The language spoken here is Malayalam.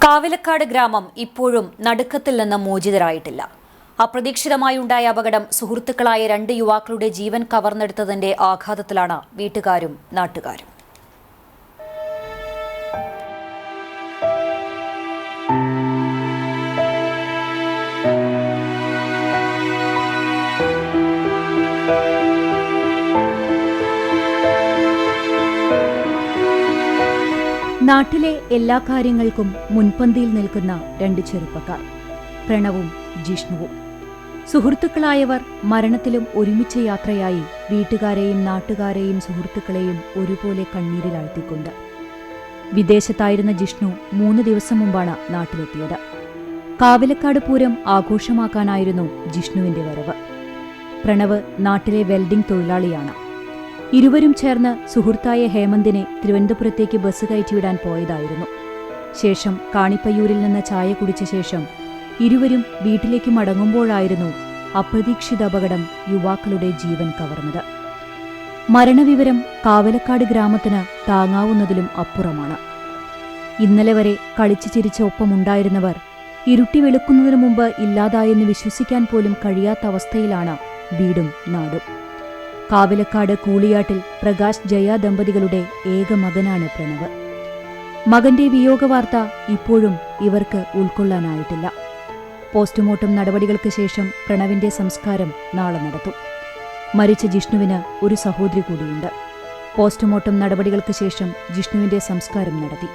കാവിലക്കാട് ഗ്രാമം ഇപ്പോഴും നടുക്കത്തിൽ നിന്ന് മോചിതരായിട്ടില്ല. അപ്രതീക്ഷിതമായുണ്ടായ അപകടം സുഹൃത്തുക്കളായ 2 യുവാക്കളുടെ ജീവൻ കവർന്നെടുത്തതിന്റെ ആഘാതത്തിലാണ് വീട്ടുകാരും നാട്ടുകാരും. നാട്ടിലെ എല്ലാ കാര്യങ്ങൾക്കും മുൻപന്തിയിൽ നിൽക്കുന്ന 2 ചെറുപ്പക്കാർ, പ്രണവും ജിഷ്ണുവും. സുഹൃത്തുക്കളായവർ മരണത്തിലും ഒരുമിച്ച് യാത്രയായി വീട്ടുകാരെയും നാട്ടുകാരെയും സുഹൃത്തുക്കളെയും ഒരുപോലെ കണ്ണീരിലാഴ്ത്തിക്കൊണ്ട്. വിദേശത്തായിരുന്ന ജിഷ്ണു 3 ദിവസം മുമ്പാണ് നാട്ടിലെത്തിയത്. കാവിലക്കാട് പൂരം ആഘോഷമാക്കാനായിരുന്നു ജിഷ്ണുവിന്റെ വരവ്. പ്രണവ് നാട്ടിലെ വെൽഡിംഗ് തൊഴിലാളിയാണ്. ഇരുവരും ചേർന്ന് സുഹൃത്തായ ഹേമന്തിനെ തിരുവനന്തപുരത്തേക്ക് ബസ് കയറ്റിവിടാൻ പോയതായിരുന്നു. ശേഷം കാണിപ്പയ്യൂരിൽ നിന്ന് ചായ കുടിച്ച ശേഷം ഇരുവരും വീട്ടിലേക്ക് മടങ്ങുമ്പോഴായിരുന്നു അപ്രതീക്ഷിത അപകടം യുവാക്കളുടെ ജീവൻ കവർന്നത്. മരണവിവരം കാവിലക്കാട് ഗ്രാമത്തിന് താങ്ങാവുന്നതിലും അപ്പുറമാണ്. ഇന്നലെ വരെ കളിച്ചു ചിരിച്ച ഒപ്പമുണ്ടായിരുന്നവർ ഇരുട്ടി വെളുക്കുന്നതിനു മുമ്പ് ഇല്ലാതായെന്ന് വിശ്വസിക്കാൻ പോലും കഴിയാത്ത അവസ്ഥയിലാണ് വീടും നാടും. കാവിലക്കാട് കൂളിയാട്ടിൽ പ്രകാശ് ജയ ദമ്പതികളുടെ ഏക മകനാണ് പ്രണവ്. മകന്റെ വിയോഗവാർത്ത ഇപ്പോഴും ഇവർക്ക് ഉൾക്കൊള്ളാനായിട്ടില്ല. പോസ്റ്റ്മോർട്ടം നടപടികൾക്ക് ശേഷം പ്രണവിന്റെ സംസ്കാരം നാളെ നടത്തും. മരിച്ച ജിഷ്ണുവിന് ഒരു സഹോദരി കൂടിയുണ്ട്. പോസ്റ്റ്മോർട്ടം നടപടികൾക്ക് ശേഷം ജിഷ്ണുവിന്റെ സംസ്കാരം നടത്തി.